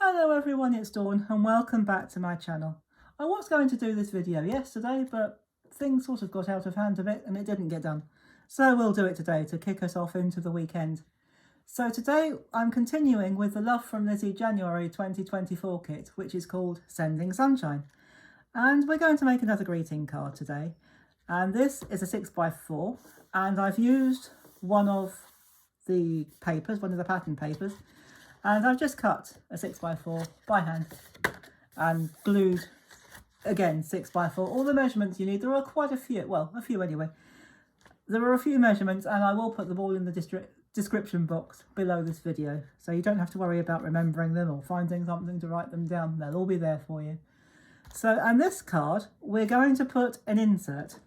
Hello everyone, it's Dawn and welcome back to my channel. I was going to do this video yesterday, but things sort of got out of hand a bit and it didn't get done. So we'll do it today to kick us off into the weekend. So today I'm continuing with the Love from Lizi January 2024 kit, which is called Sending Sunshine. And we're going to make another greeting card today. And this is a 6x4 and I've used one of the papers, one of the pattern papers. And I've just cut a 6x4 by hand and glued, again, 6x4. All the measurements you need, there are quite a few, well, a few anyway. There are a few measurements and I will put them all in the description box below this video. So you don't have to worry about remembering them or finding something to write them down. They'll all be there for you. So, and this card, we're going to put an insert.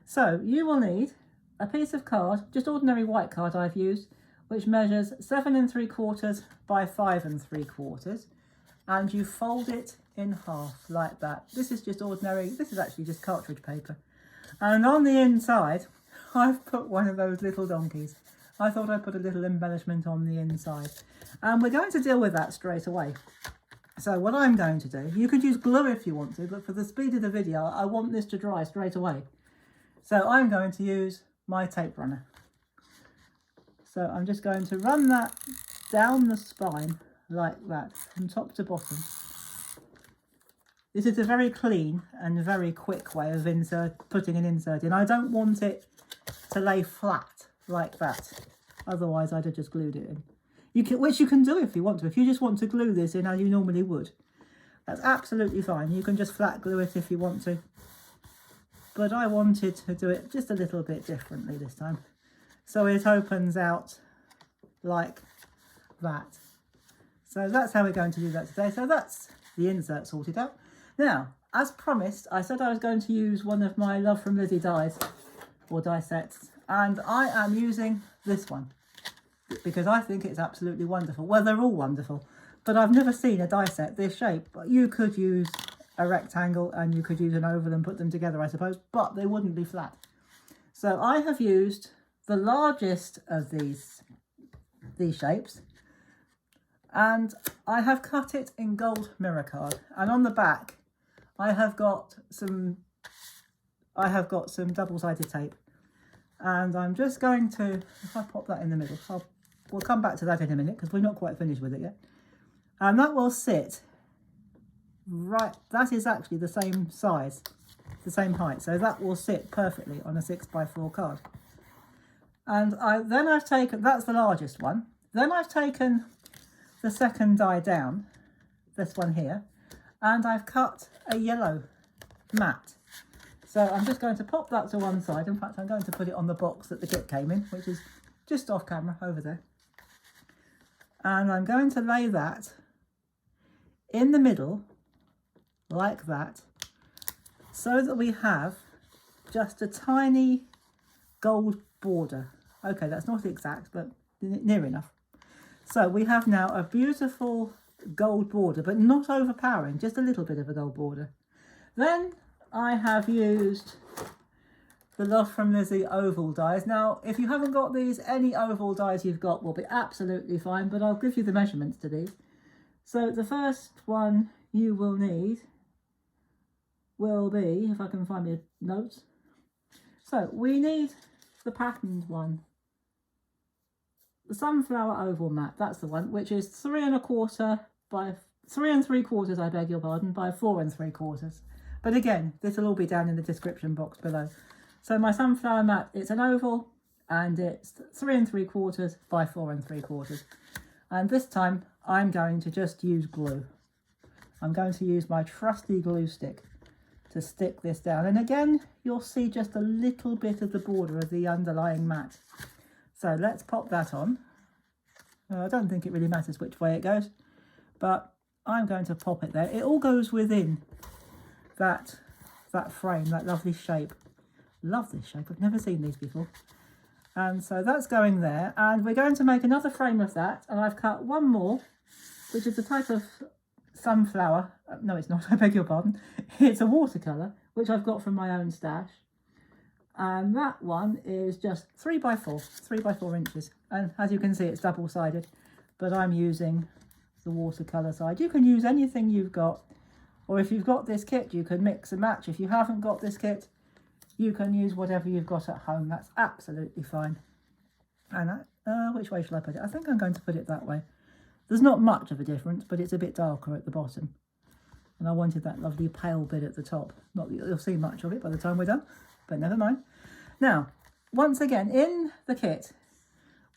So you will need a piece of card, just ordinary white card I've used, which measures 7 3/4 by 5 3/4, and you fold it in half like that. This is just ordinary, this is actually just cartridge paper. And on the inside, I've put one of those little donkeys. I thought I'd put a little embellishment on the inside. And we're going to deal with that straight away. So what I'm going to do, you could use glue if you want to, but for the speed of the video, I want this to dry straight away. So I'm going to use my tape runner. So I'm just going to run that down the spine like that, from top to bottom. This is a very clean and very quick way of putting an insert in. I don't want it to lay flat like that. Otherwise I'd have just glued it in. Which you can do if you want to. If you just want to glue this in as you normally would, that's absolutely fine. You can just flat glue it if you want to. But I wanted to do it just a little bit differently this time. So it opens out like that. So that's how we're going to do that today. So that's the insert sorted out. Now, as promised, I said I was going to use one of my Love from Lizi dies, or die sets, and I am using this one because I think it's absolutely wonderful. Well, they're all wonderful, but I've never seen a die set this shape. But you could use a rectangle and you could use an oval and put them together, I suppose, but they wouldn't be flat. So I have used the largest of these shapes, and I have cut it in gold mirror card, and on the back I have got some double-sided tape, and I'm just going to, if I pop that in the middle, we'll come back to that in a minute because we're not quite finished with it yet, and that will sit right, that is actually the same size, the same height, so that will sit perfectly on a 6x4 card. And then I've taken, that's the largest one. Then I've taken the second die down, this one here, and I've cut a yellow mat. So I'm just going to pop that to one side. In fact, I'm going to put it on the box that the kit came in, which is just off camera over there. And I'm going to lay that in the middle, like that, so that we have just a tiny gold border. Okay, that's not exact, but near enough. So we have now a beautiful gold border, but not overpowering, just a little bit of a gold border. Then I have used the Love from Lizi oval dies. Now, if you haven't got these, any oval dies you've got will be absolutely fine, but I'll give you the measurements to these. So the first one you will need will be, if I can find my notes. So we need the patterned one, the sunflower oval mat, that's the one, which is 3 1/4 by 3 3/4, I beg your pardon, by 4 3/4. But again, this will all be down in the description box below. So my sunflower mat, it's an oval and it's 3 3/4 by 4 3/4. And this time I'm going to just use glue. I'm going to use my trusty glue stick to stick this down, and again you'll see just a little bit of the border of the underlying mat. So let's pop that on. I don't think it really matters which way it goes, but I'm going to pop it there. It all goes within that frame, that lovely shape. Love this shape, I've never seen these before. And so that's going there, and we're going to make another frame of that, and I've cut one more, which is a type of sunflower. No, it's not, I beg your pardon. It's a watercolour, which I've got from my own stash. And that one is just 3x4 inches. And as you can see, it's double-sided, but I'm using the watercolour side. You can use anything you've got, or if you've got this kit, you can mix and match. If you haven't got this kit, you can use whatever you've got at home. That's absolutely fine. And which way shall I put it? I think I'm going to put it that way. There's not much of a difference, but it's a bit darker at the bottom. And I wanted that lovely pale bit at the top. Not that you'll see much of it by the time we're done, but never mind. Now, once again, in the kit,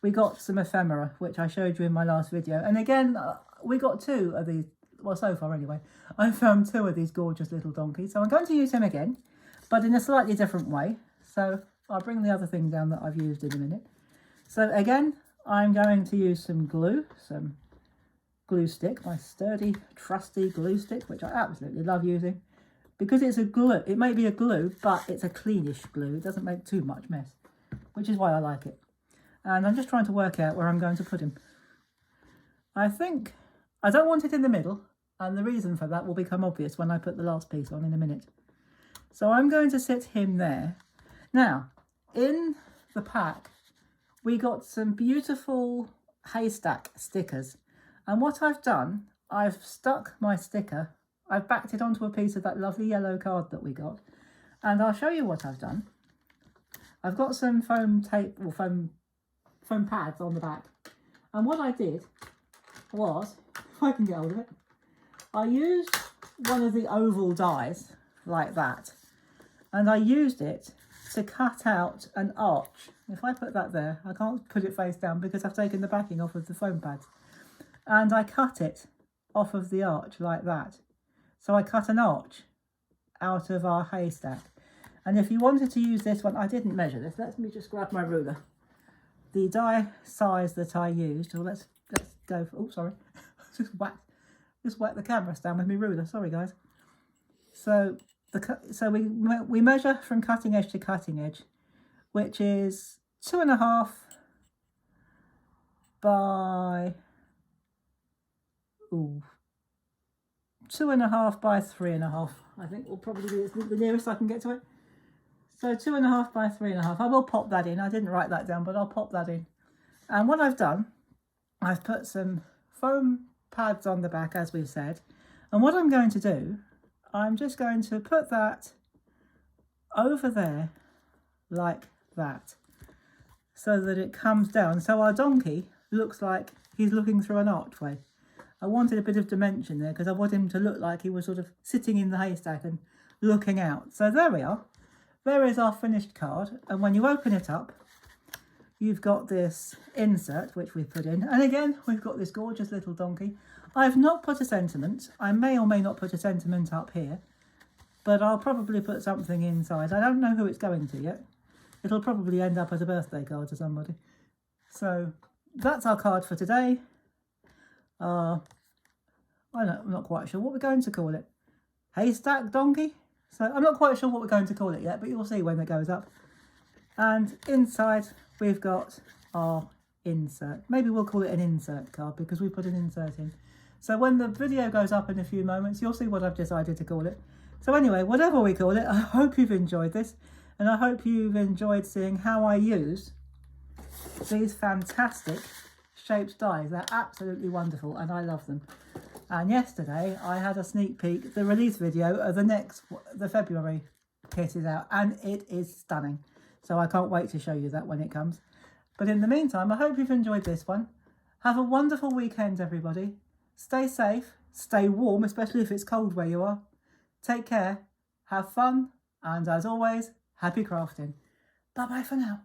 we got some ephemera, which I showed you in my last video. And again, we got 2 of these, well, so far anyway. I found 2 of these gorgeous little donkeys. So I'm going to use him again, but in a slightly different way. So I'll bring the other thing down that I've used in a minute. So again, I'm going to use some glue stick, my sturdy, trusty glue stick, which I absolutely love using. Because it's a glue, it may be a glue, but it's a cleanish glue. It doesn't make too much mess, which is why I like it. And I'm just trying to work out where I'm going to put him. I think I don't want it in the middle, and the reason for that will become obvious when I put the last piece on in a minute. So I'm going to sit him there. Now, in the pack, we got some beautiful Haystack stickers. And what I've done, I've stuck my sticker, I've backed it onto a piece of that lovely yellow card that we got. And I'll show you what I've done. I've got some foam tape, or foam pads on the back. And what I did was, if I can get hold of it, I used one of the oval dies like that. And I used it to cut out an arch. If I put that there, I can't put it face down because I've taken the backing off of the foam pads. And I cut it off of the arch like that. So I cut an arch out of our haystack. And if you wanted to use this one, I didn't measure this. Let me just grab my ruler. The die size that I used, well, let's go for, oh, sorry. just whack the camera stand with my ruler. Sorry, guys. So we measure from cutting edge to cutting edge, which is 2.5 by 2.5 by 3.5. I think will probably be the nearest I can get to it. So 2.5 by 3.5. I will pop that in. I didn't write that down, but I'll pop that in. And what I've done, I've put some foam pads on the back, as we've said. And what I'm going to do, I'm just going to put that over there like that, so that it comes down. So our donkey looks like he's looking through an archway. I wanted a bit of dimension there because I want him to look like he was sort of sitting in the haystack and looking out. So there we are. There is our finished card. And when you open it up, you've got this insert, which we've put in. And again, we've got this gorgeous little donkey. I've not put a sentiment. I may or may not put a sentiment up here, but I'll probably put something inside. I don't know who it's going to yet. It'll probably end up as a birthday card to somebody. So that's our card for today. I'm not quite sure what we're going to call it. Haystack donkey? So I'm not quite sure what we're going to call it yet, but you'll see when it goes up. And inside we've got our insert. Maybe we'll call it an insert card because we put an insert in. So when the video goes up in a few moments, you'll see what I've decided to call it. So anyway, whatever we call it, I hope you've enjoyed this. And I hope you've enjoyed seeing how I use these fantastic shaped dies. They're absolutely wonderful and I love them. And yesterday I had a sneak peek, the release video of the February kit is out, and it is stunning. So I can't wait to show you that when it comes. But in the meantime, I hope you've enjoyed this one. Have a wonderful weekend, everybody. Stay safe, stay warm, especially if it's cold where you are. Take care, have fun, and as always, happy crafting. Bye-bye for now.